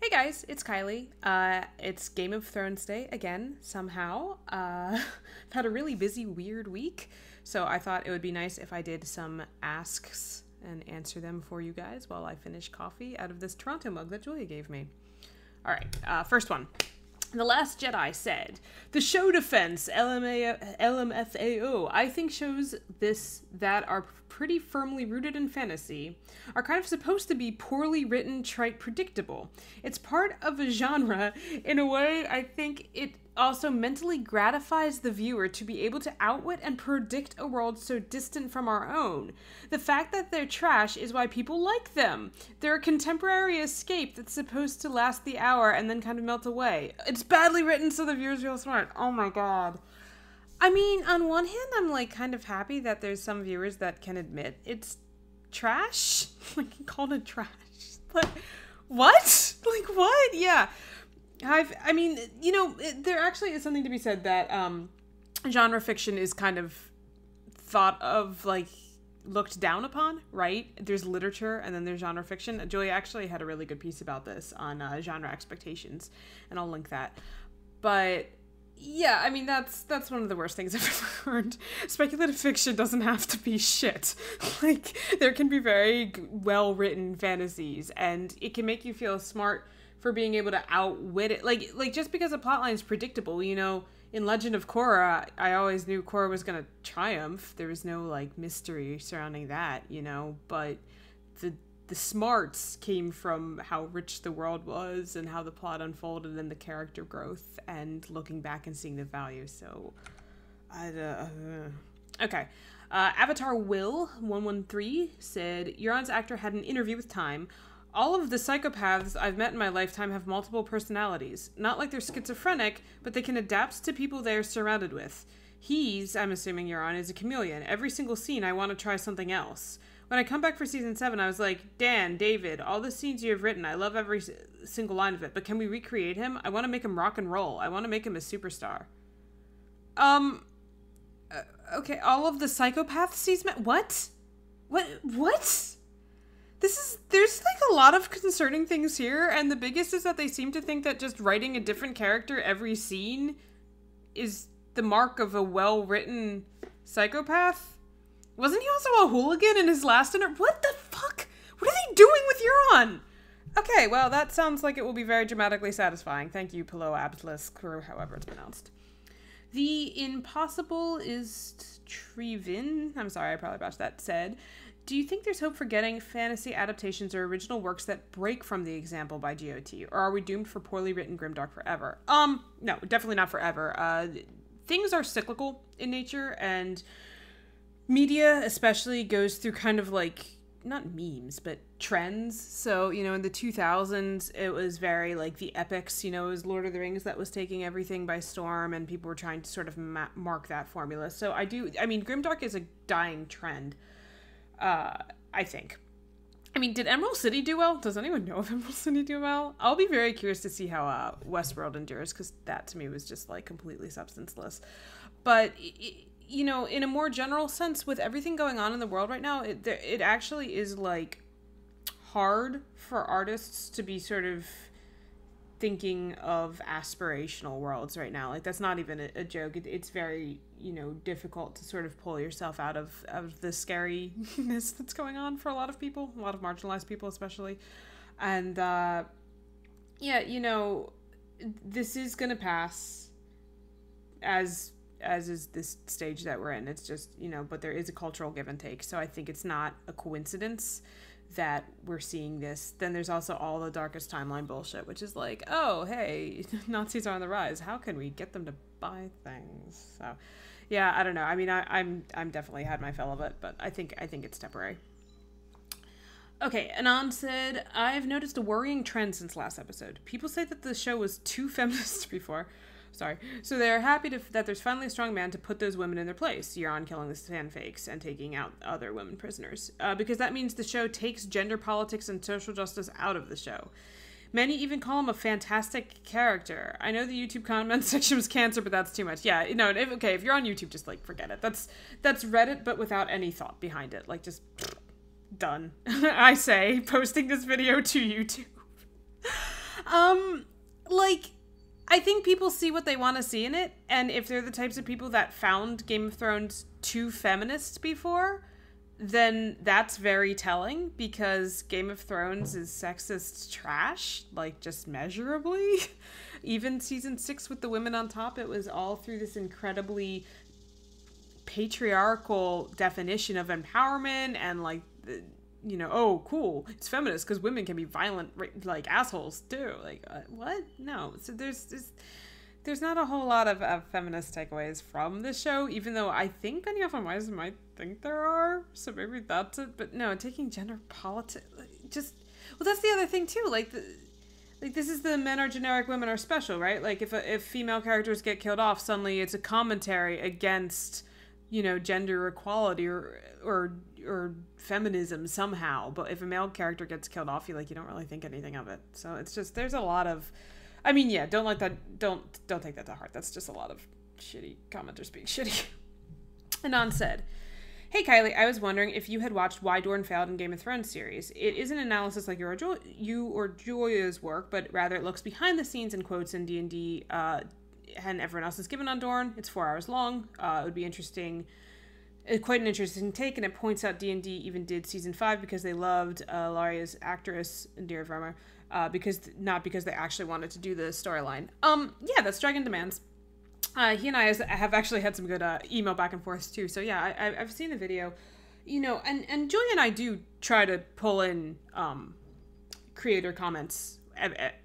Hey guys, it's Kylie. It's Game of Thrones Day again, somehow. I've had a really busy, weird week, so I thought it would be nice if I did some asks and answer them for you guys while I finish coffee out of this Toronto mug that Julia gave me. Alright, first one. The Last Jedi said, "The show defense, LMFAO, I think shows that are pretty firmly rooted in fantasy, are kind of supposed to be poorly written, trite, predictable. It's part of a genre. In a way, I think it also mentally gratifies the viewer to be able to outwit and predict a world so distant from our own. The fact that they're trash is why people like them. They're a contemporary escape that's supposed to last the hour and then kind of melt away. It's badly written so the viewers feel smart." Oh my god. I mean, on one hand, I'm like kind of happy that there's some viewers that can admit it's trash. Like, called it trash. But what? Like, what? Yeah. I mean, you know, there actually is something to be said that genre fiction is kind of thought of, like, looked down upon, right? There's literature and then there's genre fiction. Julia actually had a really good piece about this on genre expectations, and I'll link that. But yeah, I mean, that's one of the worst things I've ever learned. Speculative fiction doesn't have to be shit. Like, there can be very well-written fantasies, and it can make you feel smart for being able to outwit it. Like just because a plotline is predictable, you know, in Legend of Korra, I always knew Korra was gonna triumph. There was no, like, mystery surrounding that, you know, but the smarts came from how rich the world was and how the plot unfolded and the character growth and looking back and seeing the value. So, okay. Avatar Will 113 said, "Euron's actor had an interview with Time. All of the psychopaths I've met in my lifetime have multiple personalities. Not like they're schizophrenic, but they can adapt to people they're surrounded with. He's, I'm assuming Euron, is a chameleon. Every single scene I want to try something else. When I come back for season 7, I was like, Dan, David, all the scenes you have written, I love every single line of it, but can we recreate him? I want to make him rock and roll. I want to make him a superstar." Okay, all of the psychopaths he's met? What? What? There's like a lot of concerning things here, and the biggest is that they seem to think that just writing a different character every scene is the mark of a well-written psychopath. Wasn't he also a hooligan in his last dinner? What the fuck? What are they doing with Euron? Okay, well, that sounds like it will be very dramatically satisfying. Thank you, Pilo Abslis, or however it's pronounced. The Impossible is Trevin, I'm sorry, I probably botched that, said, "Do you think there's hope for getting fantasy adaptations or original works that break from the example by GOT? Or are we doomed for poorly written Grimdark forever?" No, definitely not forever. Things are cyclical in nature, and media especially goes through kind of like, not memes, but trends. So, you know, in the 2000s, it was very like the epics, you know, it was Lord of the Rings that was taking everything by storm, and people were trying to sort of mark that formula. So I mean, Grimdark is a dying trend, I think. I mean, did Emerald City do well? Does anyone know if Emerald City do well? I'll be very curious to see how Westworld endures, because that to me was just like completely substanceless. But you know, in a more general sense, with everything going on in the world right now, it actually is, like, hard for artists to be sort of thinking of aspirational worlds right now. Like, that's not even a joke. It's very, you know, difficult to sort of pull yourself out of the scariness that's going on for a lot of people, a lot of marginalized people especially. And, yeah, you know, this is gonna pass as is this stage that we're in. It's just, you know, but there is a cultural give and take. So I think it's not a coincidence that we're seeing this. Then there's also all the Darkest Timeline bullshit, which is like, oh, hey, Nazis are on the rise. How can we get them to buy things? So, yeah, I don't know. I mean, I'm definitely had my fill of it, but I think it's temporary. Okay, Anon said, "I've noticed a worrying trend since last episode. People say that the show was too feminist before. Sorry. So they're happy that there's finally a strong man to put those women in their place. Euron killing the fan fakes and taking out other women prisoners. Because that means the show takes gender politics and social justice out of the show. Many even call him a fantastic character. I know the YouTube comment section was cancer, but that's too much. Yeah, you know, if you're on YouTube, just, like, forget it. That's Reddit, but without any thought behind it. Like, just done. I say, posting this video to YouTube. Like, I think people see what they want to see in it, and if they're the types of people that found Game of Thrones too feminist before, then that's very telling, because Game of Thrones is sexist trash, like, just measurably. Even season 6 with the women on top, it was all through this incredibly patriarchal definition of empowerment, and, like, you know, oh, cool, it's feminist because women can be violent, like, assholes too. Like, what? No. So there's not a whole lot of feminist takeaways from this show, even though I think Benioff and Weiss might think there are. So maybe that's it. But no, taking gender politics, just, well, that's the other thing too. Like, this is the men are generic, women are special, right? Like, if female characters get killed off, suddenly it's a commentary against, you know, gender equality or feminism somehow. But if a male character gets killed off, you don't really think anything of it. So it's just, there's a lot of, I mean, yeah, don't take that to heart. That's just a lot of shitty commenters being shitty. Anon said, "Hey Kylie, I was wondering if you had watched Why Dorne Failed in Game of Thrones series. It isn't an analysis like you or Julia's work, but rather it looks behind the scenes and quotes in D&D and everyone else is given on Dorne. It's 4 hours long. It would be interesting, quite an interesting take, and it points out D&D even did season 5 because they loved Laria's actress, Dear Farmer, not because they actually wanted to do the storyline. Yeah, that's Dragon Demands. He and I have actually had some good email back and forth too. So yeah, I've seen the video, you know, and Julia and I do try to pull in creator comments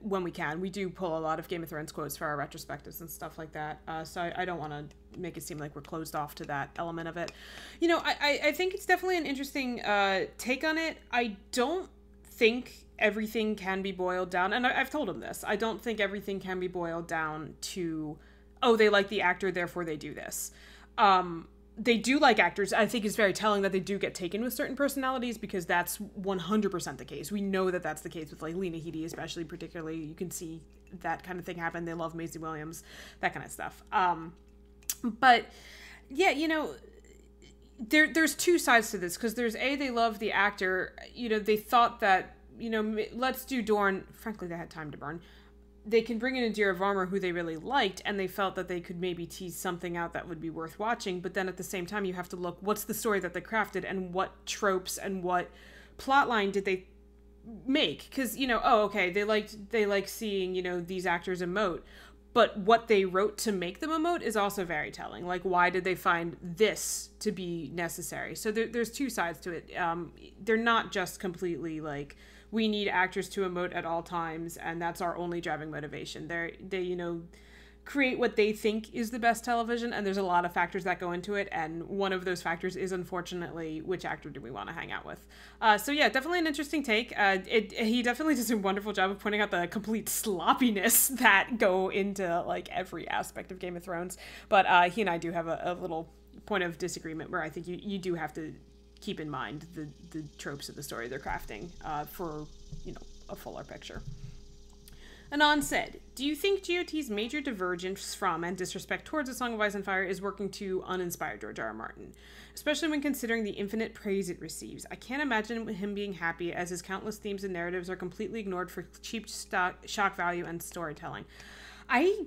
when we can. We do pull a lot of Game of Thrones quotes for our retrospectives and stuff like that. So I don't want to make it seem like we're closed off to that element of it. You know, I think it's definitely an interesting take on it. I don't think everything can be boiled down, and I've told him this, I don't think everything can be boiled down to, oh, they like the actor, therefore they do this. They do like actors. I think it's very telling that they do get taken with certain personalities, because that's 100% the case. We know that that's the case with, like, Lena Headey, especially, particularly. You can see that kind of thing happen. They love Maisie Williams, that kind of stuff. But yeah, you know, there's two sides to this, because there's they love the actor. You know, they thought that, you know, let's do Dorne. Frankly, they had time to burn. They can bring in a Dear of Armor who they really liked, and they felt that they could maybe tease something out that would be worth watching. But then at the same time, you have to look, what's the story that they crafted, and what tropes and what plotline did they make? Because, you know, oh, okay, they like seeing, you know, these actors emote, but what they wrote to make them emote is also very telling. Like, why did they find this to be necessary? So there's two sides to it. They're not just completely like, we need actors to emote at all times, and that's our only driving motivation. They you know, create what they think is the best television, and there's a lot of factors that go into it, and one of those factors is, unfortunately, which actor do we want to hang out with? So yeah, definitely an interesting take. He definitely does a wonderful job of pointing out the complete sloppiness that go into, like, every aspect of Game of Thrones. But he and I do have a little point of disagreement where I think you do have to keep in mind the tropes of the story they're crafting for, you know, a fuller picture. Anon said, "Do you think GOT's major divergence from and disrespect towards A Song of Ice and Fire is working to uninspire George R.R. Martin? Especially when considering the infinite praise it receives. I can't imagine him being happy, as his countless themes and narratives are completely ignored for cheap shock value and storytelling." I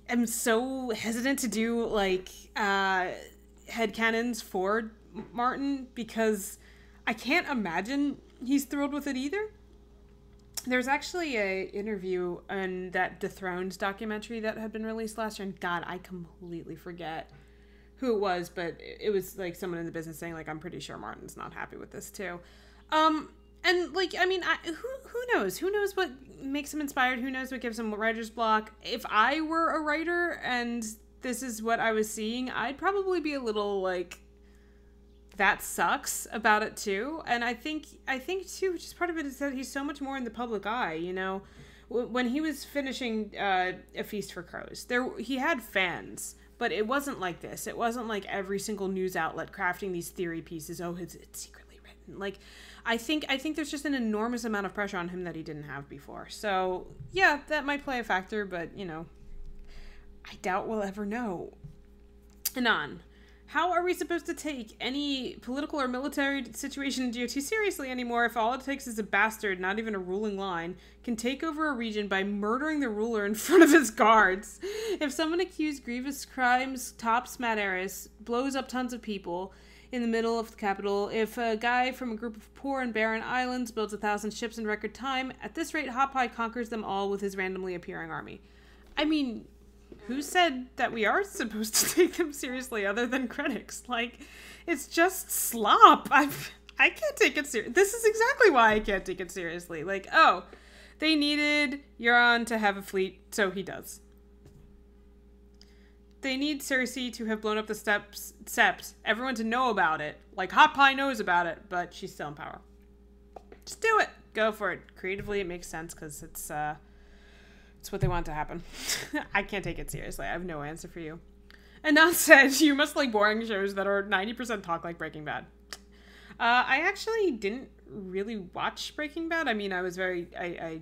am so hesitant to do, like, headcanons for Martin, because I can't imagine he's thrilled with it either. There's actually a interview on that Dethroned documentary that had been released last year, and God, I completely forget who it was, but it was like someone in the business saying, like, I'm pretty sure Martin's not happy with this too. And, like, I mean, who knows? Who knows what makes him inspired? Who knows what gives him writer's block? If I were a writer and this is what I was seeing, I'd probably be a little, like, that sucks about it too. And I think too, which is part of it, is that he's so much more in the public eye, you know. When he was finishing A Feast for Crows, he had fans, but it wasn't like this. It wasn't like every single news outlet crafting these theory pieces. Oh, it's secretly written. Like, I think there's just an enormous amount of pressure on him that he didn't have before. So yeah, that might play a factor, but, you know, I doubt we'll ever know. Anon, How are we supposed to take any political or military situation in GOT seriously anymore if all it takes is a bastard, not even a ruling line, can take over a region by murdering the ruler in front of his guards? If someone accused grievous crimes tops Mad Eris, blows up tons of people in the middle of the capital, if a guy from a group of poor and barren islands builds 1,000 ships in record time, at this rate Hot Pie conquers them all with his randomly appearing army. I mean, who said that we are supposed to take them seriously other than critics? Like, it's just slop. I can't take it seriously. This is exactly why I can't take it seriously. Like, oh, they needed Euron to have a fleet, so he does. They need Cersei to have blown up the steps, everyone to know about it. Like, Hot Pie knows about it, but she's still in power. Just do it. Go for it. Creatively, it makes sense because it's what they want to happen. I can't take it seriously. I have no answer for you. And that said, you must like boring shows that are 90% talk like Breaking Bad. I actually didn't really watch Breaking Bad. I mean, I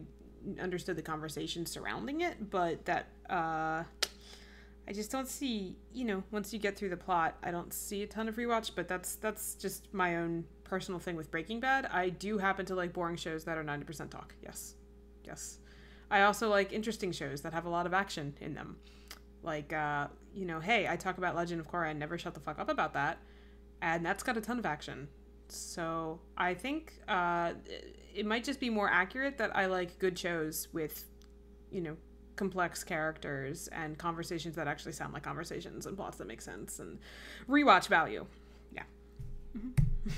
understood the conversation surrounding it, but that, I just don't see, once you get through the plot, I don't see a ton of rewatch, but that's just my own personal thing with Breaking Bad. I do happen to like boring shows that are 90% talk. Yes. I also like interesting shows that have a lot of action in them. Like, hey, I talk about Legend of Korra and never shut the fuck up about that. And that's got a ton of action. So I think it might just be more accurate that I like good shows with, complex characters and conversations that actually sound like conversations and plots that make sense and rewatch value. Yeah. Mm-hmm.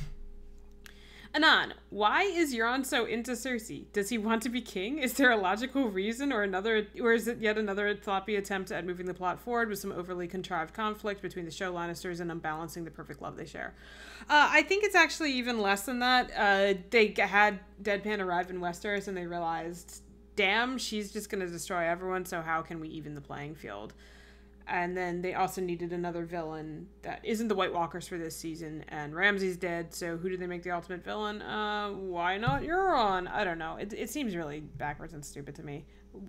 Anon, why is Euron so into Cersei? Does he want to be king? Is there a logical reason or is it yet another sloppy attempt at moving the plot forward with some overly contrived conflict between the show Lannisters and unbalancing the perfect love they share? I think it's actually even less than that. They had Deadpan arrive in Westeros and they realized, damn, she's just going to destroy everyone, so how can we even the playing field? And then they also needed another villain that isn't the White Walkers for this season, and Ramsay's dead, so who do they make the ultimate villain? Why not Euron? I don't know. It seems really backwards and stupid to me.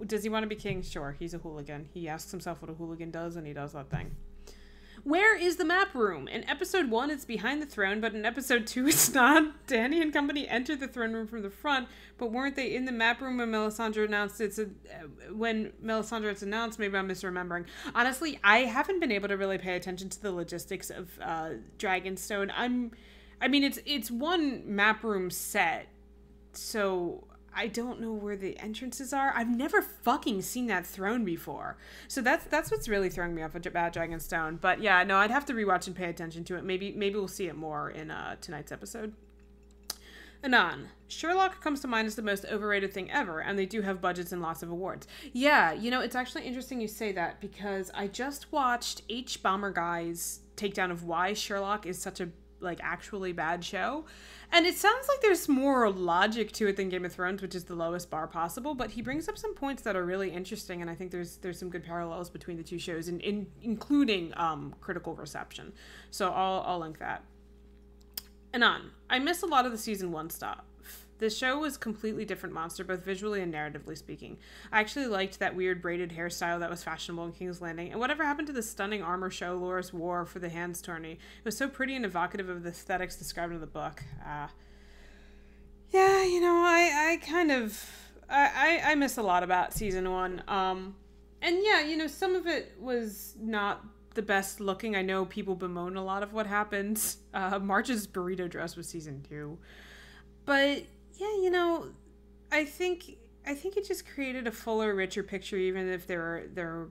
Does he want to be king? Sure, he's a hooligan. He asks himself what a hooligan does, and he does that thing. Where is the map room? In episode 1, it's behind the throne, but in episode 2, it's not. Dany and company entered the throne room from the front, but weren't they in the map room when Melisandre announced announced? Maybe I'm misremembering. Honestly, I haven't been able to really pay attention to the logistics of Dragonstone. It's one map room set, so I don't know where the entrances are. I've never fucking seen that throne before. So that's what's really throwing me off about Dragonstone. But yeah, no, I'd have to rewatch and pay attention to it. Maybe we'll see it more in tonight's episode. Anon, Sherlock comes to mind as the most overrated thing ever, and they do have budgets and lots of awards. Yeah, it's actually interesting you say that, because I just watched H. Bomber Guy's takedown of why Sherlock is such a actually bad show, and it sounds like there's more logic to it than Game of Thrones, which is the lowest bar possible, but he brings up some points that are really interesting, and I think there's some good parallels between the two shows, including critical reception. So I'll link that. Anon, I miss a lot of the season 1 stuff. The show was a completely different monster, both visually and narratively speaking. I actually liked that weird braided hairstyle that was fashionable in King's Landing. And whatever happened to the stunning armor show Loras wore for the Hands tourney? It was so pretty and evocative of the aesthetics described in the book. I miss a lot about season 1. And yeah, some of it was not the best looking. I know people bemoan a lot of what happens. Marge's burrito dress was season 2. But yeah, I think it just created a fuller, richer picture, even if there were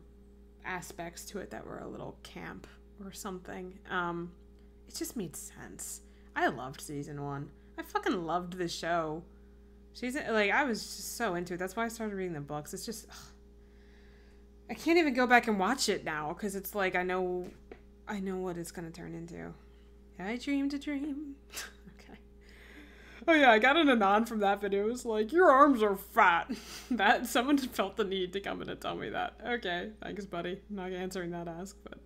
aspects to it that were a little camp or something. It just made sense. I loved season 1. I fucking loved the show. I was just so into it. That's why I started reading the books. It's just, I can't even go back and watch it now, because it's like I know what it's gonna turn into. I dreamed a dream. Oh yeah, I got an anon from that video. It was like, your arms are fat. That someone felt the need to come in and tell me that. Okay, thanks, buddy. I'm not answering that ask, but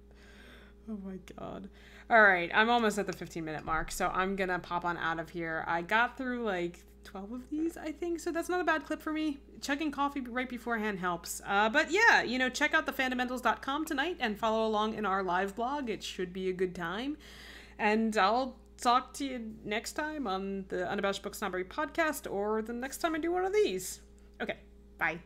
oh my god. All right, I'm almost at the 15-minute mark, so I'm gonna pop on out of here. I got through 12 of these, I think. So that's not a bad clip for me. Chugging coffee right beforehand helps. But yeah, check out thefandamentals.com tonight and follow along in our live blog. It should be a good time. And I'll talk to you next time on the Unabashed Book Snobbery podcast or the next time I do one of these. Okay, bye.